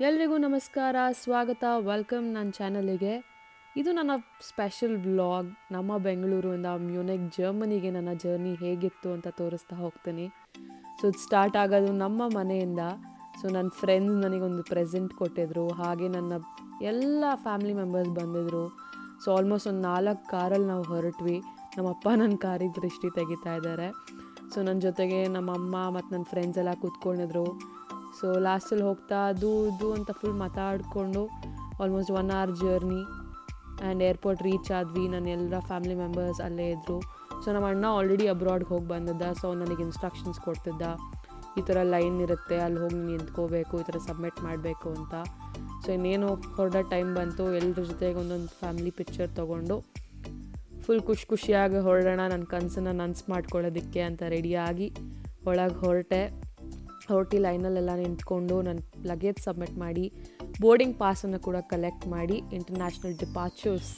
ಎಲ್ರಿಗೂ ನಮಸ್ಕಾರ, ಸ್ವಾಗತ, ವೆಲ್ಕಮ್ ನನ್ನ ಚಾನಲಿಗೆ. ಇದು ನನ್ನ ಸ್ಪೆಷಲ್ ವ್ಲಾಗ್. ನಮ್ಮ ಬೆಂಗಳೂರಿಂದ ಮ್ಯೂನಿಕ್ ಜರ್ಮನಿಗೆ ನನ್ನ ಜರ್ನಿ ಹೇಗಿತ್ತು ಅಂತ ತೋರಿಸ್ತಾ ಹೋಗ್ತೀನಿ. ಸೊ ಇದು ಸ್ಟಾರ್ಟ್ ಆಗೋದು ನಮ್ಮ ಮನೆಯಿಂದ. ಸೊ ನನ್ನ ಫ್ರೆಂಡ್ಸ್ ನನಗೊಂದು ಪ್ರೆಸೆಂಟ್ ಕೊಟ್ಟಿದ್ರು, ಹಾಗೆ ನನ್ನ ಎಲ್ಲ ಫ್ಯಾಮಿಲಿ ಮೆಂಬರ್ಸ್ ಬಂದಿದ್ದರು. ಸೊ ಆಲ್ಮೋಸ್ಟ್ ಒಂದು 4 ಕಾರಲ್ಲಿ ನಾವು ಹೊರಟ್ವಿ. ನಮ್ಮಪ್ಪ ನನ್ನ ಕಾರಿಗೆ ದೃಷ್ಟಿ ತೆಗಿತಾ ಇದ್ದಾರೆ. ಸೊ ನನ್ನ ಜೊತೆಗೆ ನಮ್ಮಮ್ಮ ಮತ್ತು ನನ್ನ ಫ್ರೆಂಡ್ಸ್ ಎಲ್ಲ ಕೂತ್ಕೊಂಡಿದ್ರು. ಸೊ ಲಾಸ್ಟಲ್ಲಿ ಹೋಗ್ತಾ ಅದು ಇದು ಅಂತ ಫುಲ್ ಮಾತಾಡಿಕೊಂಡು almost 1 hour journey and airport reach ಆದ್ವಿ. ನನ್ನ ಎಲ್ಲ ಫ್ಯಾಮಿಲಿ ಮೆಂಬರ್ಸ್ ಅಲ್ಲೇ ಇದ್ದರು. ಸೊ ನಮ್ಮ ಅಣ್ಣ ಆಲ್ರೆಡಿ ಅಬ್ರಾಡ್ಗೆ ಹೋಗಿ ಬಂದಿದ್ದ. ಸೊ ನನಗೆ ಇನ್ಸ್ಟ್ರಕ್ಷನ್ಸ್ ಕೊಡ್ತಿದ್ದ, ಈ ಥರ ಲೈನ್ ಇರುತ್ತೆ, ಅಲ್ಲಿ ಹೋಗಿ ನೀನು ನಿಂತ್ಕೋಬೇಕು, ಈ ಥರ ಸಬ್ಮಿಟ್ ಮಾಡಬೇಕು ಅಂತ. ಸೊ ಇನ್ನೇನು ಹೊರಡೋ ಟೈಮ್ ಬಂತು. ಎಲ್ಲರ ಜೊತೆಗೆ ಒಂದೊಂದು ಫ್ಯಾಮಿಲಿ ಪಿಕ್ಚರ್ ತೊಗೊಂಡು ಫುಲ್ ಖುಷಿಯಾಗಿ ಹೊರಡೋಣ, ನನ್ನ ಕನಸನ್ನು ನನಸು ಮಾಡ್ಕೊಳ್ಳೋದಕ್ಕೆ ಅಂತ ರೆಡಿಯಾಗಿ ಒಳಗೆ ಹೊರಟಿ ಲೈನಲ್ಲೆಲ್ಲ ನಿಂತ್ಕೊಂಡು ನನ್ನ ಲಗೇಜ್ ಸಬ್ಮಿಟ್ ಮಾಡಿ ಬೋರ್ಡಿಂಗ್ ಪಾಸನ್ನು ಕೂಡ ಕಲೆಕ್ಟ್ ಮಾಡಿ ಇಂಟರ್ನ್ಯಾಷನಲ್ ಡಿಪಾರ್ಚರ್ಸ್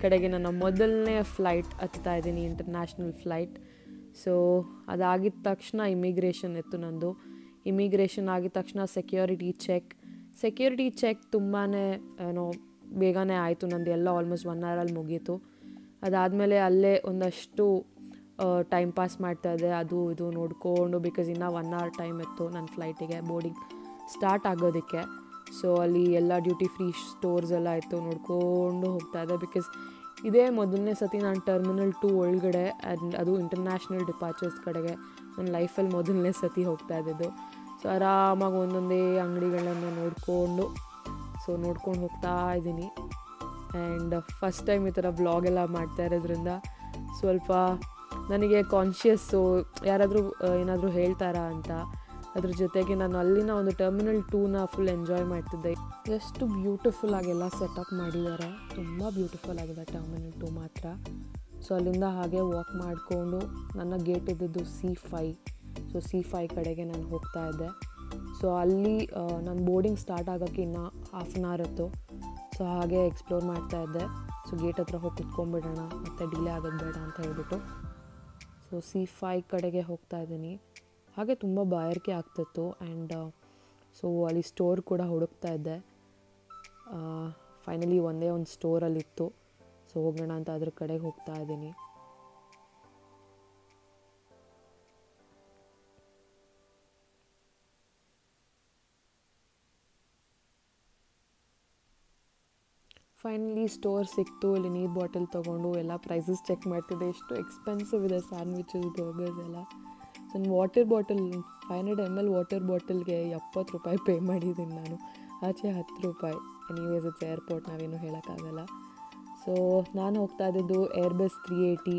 ಕಡೆಗೆ ನನ್ನ ಮೊದಲನೇ ಫ್ಲೈಟ್ ಹತ್ತಾ ಇದ್ದೀನಿ, ಇಂಟರ್ನ್ಯಾಷನಲ್ ಫ್ಲೈಟ್. ಸೊ ಅದಾಗಿದ್ದ ತಕ್ಷಣ ಇಮಿಗ್ರೇಷನ್ ಇತ್ತು ನಂದು. ಇಮಿಗ್ರೇಷನ್ ಆಗಿದ ತಕ್ಷಣ ಸೆಕ್ಯೂರಿಟಿ ಚೆಕ್ ತುಂಬಾ ಬೇಗನೆ ಆಯಿತು. ನಂದು ಎಲ್ಲ ಆಲ್ಮೋಸ್ಟ್ 1 hour ಮುಗೀತು. ಅದಾದಮೇಲೆ ಅಲ್ಲೇ ಒಂದಷ್ಟು ಟೈಮ್ ಪಾಸ್ ಮಾಡ್ತಾಯಿದ್ದೆ, ಅದು ಇದು ನೋಡಿಕೊಂಡು, ಬಿಕಾಸ್ ಇನ್ನೂ 1 hour ಟೈಮ್ ಇತ್ತು ನನ್ನ ಫ್ಲೈಟಿಗೆ ಬೋರ್ಡಿಂಗ್ ಸ್ಟಾರ್ಟ್ ಆಗೋದಕ್ಕೆ. ಸೊ ಅಲ್ಲಿ ಎಲ್ಲ ಡ್ಯೂಟಿ ಫ್ರೀ ಸ್ಟೋರ್ಸ್ ಎಲ್ಲ ಇತ್ತು, ನೋಡಿಕೊಂಡು ಹೋಗ್ತಾಯಿದ್ದೆ. ಬಿಕಾಸ್ ಇದೇ ಮೊದಲನೇ ಸತಿ ನಾನು ಟರ್ಮಿನಲ್ 2 ಒಳಗಡೆ, ಅದು ಇಂಟರ್ನ್ಯಾಷನಲ್ ಡಿಪಾರ್ಚರ್ಸ್ ಕಡೆಗೆ ನನ್ನ ಲೈಫಲ್ಲಿ ಮೊದಲನೇ ಸತಿ ಹೋಗ್ತಾ ಇದ್ದಿದ್ದು. ಸೊ ಆರಾಮಾಗಿ ಒಂದೊಂದೇ ಅಂಗಡಿಗಳನ್ನು ನೋಡಿಕೊಂಡು ಹೋಗ್ತಾ ಇದ್ದೀನಿ. ಆ್ಯಂಡ್ ಫಸ್ಟ್ ಟೈಮ್ ಈ ಥರ ವ್ಲಾಗೆಲ್ಲ ಮಾಡ್ತಾ ಇರೋದ್ರಿಂದ ಸ್ವಲ್ಪ ನನಗೆ ಕಾನ್ಷಿಯಸ್ಸು, ಯಾರಾದರೂ ಏನಾದರೂ ಹೇಳ್ತಾರಾ ಅಂತ. ಅದ್ರ ಜೊತೆಗೆ ನಾನು ಅಲ್ಲಿನ ಒಂದು ಟರ್ಮಿನಲ್ 2ನ ಫುಲ್ ಎಂಜಾಯ್ ಮಾಡ್ತಿದ್ದೆ. ಎಷ್ಟು ಬ್ಯೂಟಿಫುಲ್ಲಾಗೆಲ್ಲ ಸೆಟಪ್ ಮಾಡಿದ್ದಾರೆ, ತುಂಬ ಬ್ಯೂಟಿಫುಲ್ ಆಗಿದೆ ಟರ್ಮಿನಲ್ 2 ಮಾತ್ರ. ಸೊ ಅಲ್ಲಿಂದ ಹಾಗೆ ವಾಕ್ ಮಾಡಿಕೊಂಡು ನನ್ನ ಗೇಟ್ ಇದ್ದಿದ್ದು C5. ಸೊ C5 ಕಡೆಗೆ ನಾನು ಹೋಗ್ತಾ ಇದ್ದೆ. ಸೊ ಅಲ್ಲಿ ನನ್ನ ಬೋರ್ಡಿಂಗ್ ಸ್ಟಾರ್ಟ್ ಆಗೋಕ್ಕೆ ಇನ್ನೂ 1/2 hour ಇತ್ತು. ಸೊ ಹಾಗೆ ಎಕ್ಸ್ಪ್ಲೋರ್ ಮಾಡ್ತಾಯಿದ್ದೆ. ಸೊ ಗೇಟ್ ಹತ್ರ ಹೋಗಿ ಕುತ್ಕೊಂಡ್ಬಿಡೋಣ, ಮತ್ತು ಡಿಲೇ ಆಗೋದು ಬೇಡ ಅಂತ ಹೇಳ್ಬಿಟ್ಟು ಸೊ C5 ಕಡೆಗೆ ಹೋಗ್ತಾ ಇದ್ದೀನಿ. ಹಾಗೆ ತುಂಬ ಬಾಯಾರಿಕೆ ಆಗ್ತಿತ್ತು. ಆ್ಯಂಡ್ ಸೊ ಅಲ್ಲಿ ಸ್ಟೋರ್ ಕೂಡ ಹುಡುಕ್ತಾ ಇದ್ದೆ. ಫೈನಲಿ ಒಂದೇ ಒಂದು ಸ್ಟೋರಲ್ಲಿತ್ತು. ಸೊ ಹೋಗೋಣ ಅಂತ ಅದ್ರ ಕಡೆಗೆ ಹೋಗ್ತಾ ಇದ್ದೀನಿ. ಫೈನಲಿ ಸ್ಟೋರ್ ಸಿಕ್ತು. ಇಲ್ಲಿ ನೀರು ಬಾಟಲ್ ತೊಗೊಂಡು ಎಲ್ಲ ಪ್ರೈಸಸ್ ಚೆಕ್ ಮಾಡ್ತಿದ್ದೆ. ಎಷ್ಟು ಎಕ್ಸ್ಪೆನ್ಸಿವ್ ಇದೆ ಸ್ಯಾಂಡ್ವಿಚಸ್, ಬರ್ಗರ್ಸ್ ಎಲ್ಲ. ಸೊ ನನ್ನ ವಾಟರ್ ಬಾಟಲ್ 500 ml ವಾಟರ್ ಬಾಟಲ್ಗೆ 70 ರೂಪಾಯಿ ಪೇ ಮಾಡಿದ್ದೀನಿ ನಾನು, ಆಚೆ 10 ರೂಪಾಯಿ. ಎನಿವೇಸ್ ಇಟ್ಸ್ ಏರ್ಪೋರ್ಟ್, ನಾವೇನು ಹೇಳೋಕ್ಕಾಗಲ್ಲ. ಸೊ ನಾನು ಹೋಗ್ತಾ ಇದ್ದಿದ್ದು Airbus 380,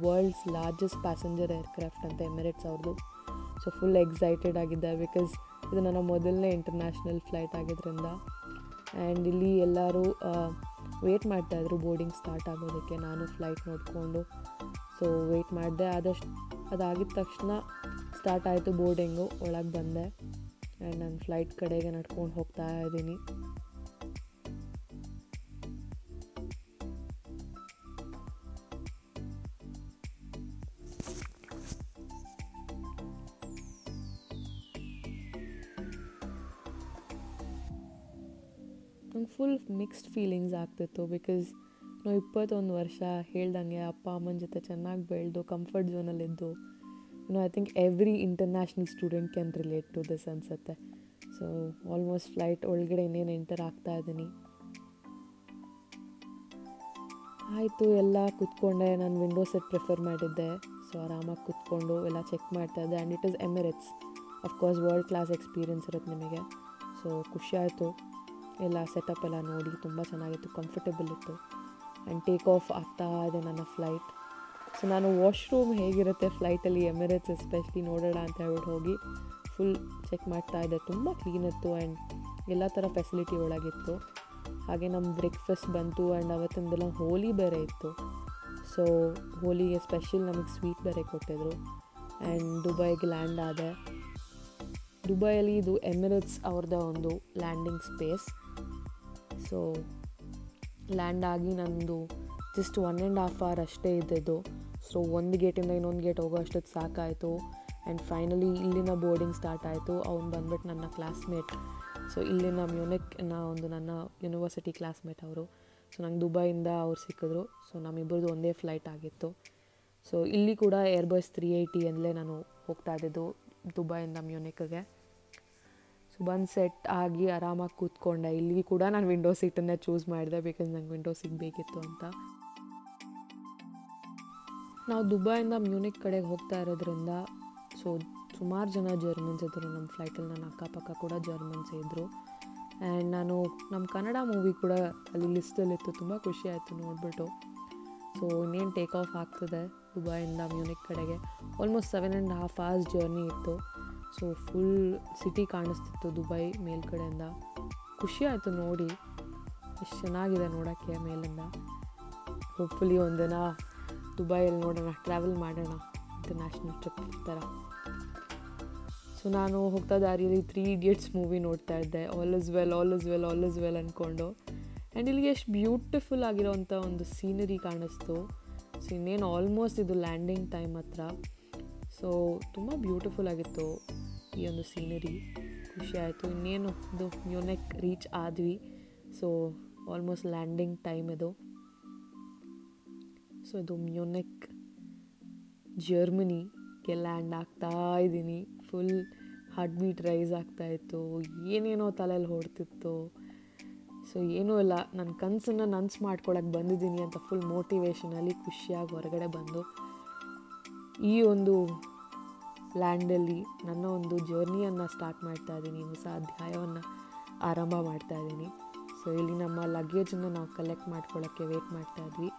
world's largest passenger aircraft ಅಂತ, ಎಮಿರೇಟ್ಸ್ ಅವ್ರದ್ದು. ಸೊ ಫುಲ್ ಎಕ್ಸೈಟೆಡ್ ಆಗಿದ್ದೆ, ಬಿಕಾಸ್ ಇದು ನನ್ನ ಮೊದಲನೇ ಇಂಟರ್ನ್ಯಾಷನಲ್ ಫ್ಲೈಟ್ ಆಗಿದ್ದರಿಂದ. ಆ್ಯಂಡ್ ಇಲ್ಲಿ ಎಲ್ಲರೂ ವೇಟ್ ಮಾಡ್ತಾಯಿದ್ರು ಬೋರ್ಡಿಂಗ್ ಸ್ಟಾರ್ಟ್ ಆಗೋದಕ್ಕೆ. ನಾನು ಫ್ಲೈಟ್ ನೋಡಿಕೊಂಡು ಸೊ ವೆಯ್ಟ್ ಮಾಡಿದೆ. ಅದಾಗಿದ್ದ ತಕ್ಷಣ ಸ್ಟಾರ್ಟ್ ಆಯಿತು ಬೋರ್ಡಿಂಗು. ಒಳಗೆ ಬಂದೆ ಆ್ಯಂಡ್ ನಾನು ಫ್ಲೈಟ್ ಕಡೆಗೆ ನಡ್ಕೊಂಡು ಹೋಗ್ತಾ ಇದ್ದೀನಿ. ನಂಗೆ ಫುಲ್ ಮಿಕ್ಸ್ಡ್ ಫೀಲಿಂಗ್ಸ್ ಆಗ್ತಿತ್ತು. ಬಿಕಾಸ್ ನಾವು 21 ವರ್ಷ ಹೇಳ್ದಂಗೆ ಅಪ್ಪ ಅಮ್ಮನ ಜೊತೆ ಚೆನ್ನಾಗಿ ಬೆಳೆದು ಕಂಫರ್ಟ್ ಝೋನಲ್ಲಿದ್ದು, I think every international student can relate to this ಅನಿಸುತ್ತೆ. ಸೊ ಆಲ್ಮೋಸ್ಟ್ ಫ್ಲೈಟ್ ಒಳಗಡೆ ಇನ್ನೇನು ಎಂಟರ್ ಆಗ್ತಾ ಇದ್ದೀನಿ. ಆಯಿತು, ಎಲ್ಲ ಕೂತ್ಕೊಂಡೆ. ನಾನು ವಿಂಡೋ ಸೆಟ್ ಪ್ರಿಫರ್ ಮಾಡಿದ್ದೆ. ಸೊ ಆರಾಮಾಗಿ ಕೂತ್ಕೊಂಡು ಎಲ್ಲ ಚೆಕ್ ಮಾಡ್ತಾಯಿದ್ದೆ. And it is Emirates, of course world class experience ಇರುತ್ತೆ ನಿಮಗೆ. ಸೊ ಖುಷಿ ಆಯಿತು, ಎಲ್ಲ ಸೆಟಪ್ ಎಲ್ಲ ನೋಡಿ ತುಂಬ ಚೆನ್ನಾಗಿತ್ತು, ಕಂಫರ್ಟೇಬಲ್ ಇತ್ತು. ಆ್ಯಂಡ್ ಟೇಕ್ ಆಫ್ ಆಗ್ತಾ ಇದೆ ನನ್ನ ಫ್ಲೈಟ್. ಸೊ ನಾನು ವಾಶ್ರೂಮ್ ಹೇಗಿರುತ್ತೆ ಫ್ಲೈಟಲ್ಲಿ, ಎಮಿರೇಟ್ಸ್ ಎಸ್ಪೆಷಲಿ ನೋಡೋಣ ಅಂತ ಹೇಳ್ಬಿಟ್ಟು ಹೋಗಿ ಫುಲ್ ಚೆಕ್ ಮಾಡ್ತಾಯಿದ್ದೆ. ತುಂಬ ಕ್ಲೀನ್ ಇತ್ತು ಆ್ಯಂಡ್ ಎಲ್ಲ ಥರ ಫೆಸಿಲಿಟಿ ಒಳಗಿತ್ತು. ಹಾಗೆ ನಮ್ಮ ಬ್ರೇಕ್ಫಾಸ್ಟ್ ಬಂತು. ಆ್ಯಂಡ್ ಅವತ್ತಿಂದೆಲ್ಲ ಹೋಲಿ ಬೇರೆ ಇತ್ತು. ಸೊ ಹೋಲಿಗೆ ಸ್ಪೆಷಲ್ ನಮಗೆ ಸ್ವೀಟ್ ಬೇರೆ ಕೊಟ್ಟಿದ್ರು. ಆ್ಯಂಡ್ ದುಬೈಗೆ ಲ್ಯಾಂಡ್ ಆದೆ. ದುಬೈಯಲ್ಲಿ ಇದು ಎಮಿರೇಟ್ಸ್ ಅವ್ರದ್ದೇ ಒಂದು ಲ್ಯಾಂಡಿಂಗ್ ಸ್ಪೇಸ್. ಸೊ ಲ್ಯಾಂಡ್ ಆಗಿ ನಂದು ಜಸ್ಟ್ 1.5 hour ಅಷ್ಟೇ ಇದ್ದಿದ್ದು. ಸೊ ಒಂದು ಗೇಟಿಂದ ಇನ್ನೊಂದು ಗೇಟ್ ಹೋಗೋ ಅಷ್ಟೊತ್ತು ಸಾಕಾಯಿತು. ಆ್ಯಂಡ್ ಫೈನಲಿ ಇಲ್ಲಿನ ಬೋರ್ಡಿಂಗ್ ಸ್ಟಾರ್ಟ್ ಆಯಿತು. ಅವ್ನು ಬಂದ್ಬಿಟ್ಟು ನನ್ನ ಕ್ಲಾಸ್ಮೇಟ್ ಸೊ ಇಲ್ಲಿನ ಮ್ಯೂನಿಕ್ನ ಒಂದು ನನ್ನ ಯೂನಿವರ್ಸಿಟಿ ಕ್ಲಾಸ್ಮೇಟ್ ಅವರು. ಸೊ ನಂಗೆ ದುಬೈಯಿಂದ ಅವ್ರು ಸಿಕ್ಕಿದ್ರು. ಸೊ ನಮ್ಮಿಬ್ಬರದು ಒಂದೇ ಫ್ಲೈಟ್ ಆಗಿತ್ತು. ಸೊ ಇಲ್ಲಿ ಕೂಡ ಏರ್ಬಸ್ 380 ಅಂದಲೇ ನಾನು ಹೋಗ್ತಾ ಇದ್ದಿದ್ದು ದುಬೈಯಿಂದ ಮ್ಯೂನಿಕ್ಗೆ. ಸೊ ಬಂದು ಸೆಟ್ ಆಗಿ ಆರಾಮಾಗಿ ಕೂತ್ಕೊಂಡೆ. ಇಲ್ಲಿ ಕೂಡ ನಾನು ವಿಂಡೋ ಸೀಟನ್ನೇ ಚೂಸ್ ಮಾಡಿದೆ, ಬಿಕಾಸ್ ನಂಗೆ ವಿಂಡೋ ಸಿಗಬೇಕಿತ್ತು ಅಂತ. ನಾವು ದುಬೈಯಿಂದ ಮ್ಯೂನಿಕ್ ಕಡೆಗೆ ಹೋಗ್ತಾ ಇರೋದ್ರಿಂದ ಸೊ ಸುಮಾರು ಜನ ಜರ್ಮನ್ಸ್ ಇದ್ದರು ನಮ್ಮ ಫ್ಲೈಟಲ್ಲಿ. ನನ್ನ ಅಕ್ಕಪಕ್ಕ ಕೂಡ ಜರ್ಮನ್ಸ್ ಇದ್ದರು. ಆ್ಯಂಡ್ ನಾನು ನಮ್ಮ ಕನ್ನಡ ಮೂವಿ ಕೂಡ ಅಲ್ಲಿ ಲಿಸ್ಟಲ್ಲಿತ್ತು. ತುಂಬ ಖುಷಿ ಆಯಿತು ನೋಡಿಬಿಟ್ಟು. ಸೊ ಇನ್ನೇನು ಟೇಕ್ ಆಫ್ ಆಗ್ತದೆ ದುಬೈಯಿಂದ ಮ್ಯೂನಿಕ್ ಕಡೆಗೆ. ಆಲ್ಮೋಸ್ಟ್ 7.5 hours ಜರ್ನಿ ಇತ್ತು. ಸೊ ಫುಲ್ ಸಿಟಿ ಕಾಣಿಸ್ತಿತ್ತು ದುಬೈ ಮೇಲ್ಗಡೆಯಿಂದ. ಖುಷಿ ಆಯಿತು ನೋಡಿ, ಎಷ್ಟು ಚೆನ್ನಾಗಿದೆ ನೋಡೋಕ್ಕೆ ಮೇಲಿಂದ. ಹೋಪ್ಫುಲಿ ಒಂದಿನ ದುಬೈಯಲ್ಲಿ ನೋಡೋಣ, ಟ್ರಾವೆಲ್ ಮಾಡೋಣ ಇಂಟರ್ನ್ಯಾಷನಲ್ ಟ್ರಿಪ್ ಥರ. ಸೊ ನಾನು ಹೋಗ್ತಾ ದಾರಿಯಲ್ಲಿ 3 Idiots ಮೂವಿ ನೋಡ್ತಾ ಇದ್ದೆ. All is well all is well all is well ಅಂದ್ಕೊಂಡು. ಆ್ಯಂಡ್ ಇಲ್ಲಿಗೆ ಎಷ್ಟು ಬ್ಯೂಟಿಫುಲ್ ಆಗಿರೋವಂಥ ಒಂದು ಸೀನರಿ ಕಾಣಿಸ್ತು. ಸೊ ಇನ್ನೇನು ಆಲ್ಮೋಸ್ಟ್ ಇದು ಲ್ಯಾಂಡಿಂಗ್ ಟೈಮ್ ಹತ್ರ. ಸೊ ತುಂಬ ಬ್ಯೂಟಿಫುಲ್ ಆಗಿತ್ತು ಈ ಒಂದು ಸೀನರಿ. ಖುಷಿ ಆಯಿತು. ಇನ್ನೇನು ಇದು ಮ್ಯೂನಿಕ್ ರೀಚ್ ಆದ್ವಿ. ಸೊ ಆಲ್ಮೋಸ್ಟ್ ಲ್ಯಾಂಡಿಂಗ್ ಟೈಮ್ ಇದು. ಸೊ ಇದು ಮ್ಯೂನಿಕ್ ಜರ್ಮನಿಗೆ ಲ್ಯಾಂಡ್ ಆಗ್ತಾ ಇದ್ದೀನಿ. ಫುಲ್ ಹಾರ್ಟ್ ಬೀಟ್ ರೈಸ್ ಆಗ್ತಾಯಿತ್ತು. ಏನೇನೋ ತಲೆಯಲ್ಲಿ ಹೊಡ್ತಿತ್ತು. ಸೊ ಏನೂ ಇಲ್ಲ, ನನ್ನ ಕನಸನ್ನು ನನಸು ಮಾಡ್ಕೊಳಕ್ಕೆ ಬಂದಿದ್ದೀನಿ ಅಂತ ಫುಲ್ ಮೋಟಿವೇಶನಲ್ಲಿ ಖುಷಿಯಾಗಿ ಹೊರಗಡೆ ಬಂದು ಈ ಒಂದು ಲ್ಯಾಂಡಲ್ಲಿ ನನ್ನ ಒಂದು ಜರ್ನಿಯನ್ನು ಸ್ಟಾರ್ಟ್ ಮಾಡ್ತಾಯಿದ್ದೀನಿ. ಹೊಸ ಅಧ್ಯಾಯವನ್ನು ಆರಂಭ ಮಾಡ್ತಾಯಿದ್ದೀನಿ. ಸೊ ಇಲ್ಲಿ ನಮ್ಮ ಲಗೇಜನ್ನು ನಾವು ಕಲೆಕ್ಟ್ ಮಾಡ್ಕೊಳ್ಳೋಕ್ಕೆ ವೇಟ್ ಮಾಡ್ತಾಯಿದ್ವಿ.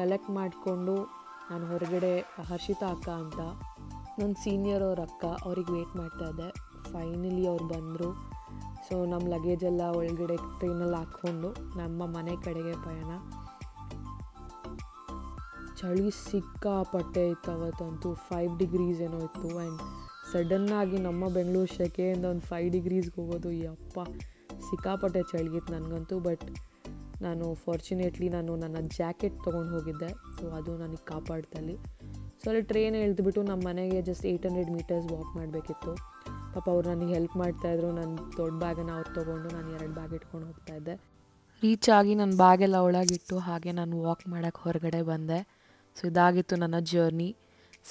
ಕಲೆಕ್ಟ್ ಮಾಡಿಕೊಂಡು ನಾನು ಹೊರಗಡೆ ಹರ್ಷಿತಾ ಅಕ್ಕ ಅಂತ ನನ್ನ ಸೀನಿಯರ್ ಅವ್ರ ಅಕ್ಕ, ಅವ್ರಿಗೆ ವೇಟ್ ಮಾಡ್ತಾಯಿದ್ದೆ. ಫೈನಲಿ ಅವ್ರು ಬಂದರು. ಸೊ ನಮ್ಮ ಲಗೇಜೆಲ್ಲ ಒಳಗಡೆ ಟ್ರೈನಲ್ಲಿ ಹಾಕ್ಕೊಂಡು ನಮ್ಮ ಮನೆ ಕಡೆಗೆ ಪಯಣ. ಚಳಿ ಸಿಕ್ಕಾಪಟ್ಟೆ ಇತ್ತು ಅವತ್ತಂತೂ. 5 degrees ಏನೋ ಇತ್ತು. ಆ್ಯಂಡ್ ಸಡನ್ನಾಗಿ ನಮ್ಮ ಬೆಂಗಳೂರು ಶೆಕೆಯಿಂದ ಒಂದು 5 degreesಗೆ ಹೋಗೋದು, ಯಪ್ಪ ಸಿಕ್ಕಾಪಟ್ಟೆ ಚಳಿಗಿತ್ತು ನನಗಂತೂ. ಬಟ್ ನಾನು ಫಾರ್ಚುನೇಟ್ಲಿ ನನ್ನ ಜಾಕೆಟ್ ತೊಗೊಂಡು ಹೋಗಿದ್ದೆ. ಸೊ ಅದು ನನಗೆ ಕಾಪಾಡ್ತಲ್ಲಿ. ಸೊ ಅಲ್ಲಿ ಟ್ರೈನ್ ಇಳಿದ್ಬಿಟ್ಟು ನಮ್ಮ ಮನೆಗೆ ಜಸ್ಟ್ 800 meters ವಾಕ್ ಮಾಡಬೇಕಿತ್ತು. ಪಾಪ ಅವ್ರು ನನಗೆ ಹೆಲ್ಪ್ ಮಾಡ್ತಾಯಿದ್ರು. ನನ್ನ ದೊಡ್ಡ ಬ್ಯಾಗನ್ನು ಅವ್ರು ತೊಗೊಂಡು ನಾನು 2 ಬ್ಯಾಗ್ ಇಟ್ಕೊಂಡು ಹೋಗ್ತಾಯಿದ್ದೆ. ರೀಚ್ ಆಗಿ ನನ್ನ ಬ್ಯಾಗೆಲ್ಲ ಒಳಗಿಟ್ಟು ಹಾಗೆ ನಾನು ವಾಕ್ ಮಾಡೋಕ್ಕೆ ಹೊರಗಡೆ ಬಂದೆ. ಸೊ ಇದಾಗಿತ್ತು ನನ್ನ ಜರ್ನಿ.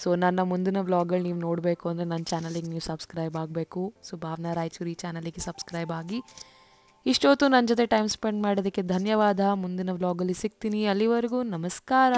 ಸೊ ನನ್ನ ಮುಂದಿನ ವ್ಲಾಗ್ಗಳು ನೀವು ನೋಡಬೇಕು ಅಂದರೆ ನನ್ನ ಚಾನಲಿಗೆ ನೀವು ಸಬ್ಸ್ಕ್ರೈಬ್ ಆಗಬೇಕು. ಸೊ ಭಾವನಾ ರಾಯಚೂರಿ ಚಾನಲಿಗೆ ಸಬ್ಸ್ಕ್ರೈಬ್ ಆಗಿ. ಇಷ್ಟೊತ್ತು ನನ್ನ ಜೊತೆ ಟೈಮ್ ಸ್ಪೆಂಡ್ ಮಾಡೋದಕ್ಕೆ ಧನ್ಯವಾದ. ಮುಂದಿನ ವ್ಲಾಗಲ್ಲಿ ಸಿಗ್ತೀನಿ. ಅಲ್ಲಿವರೆಗೂ ನಮಸ್ಕಾರ.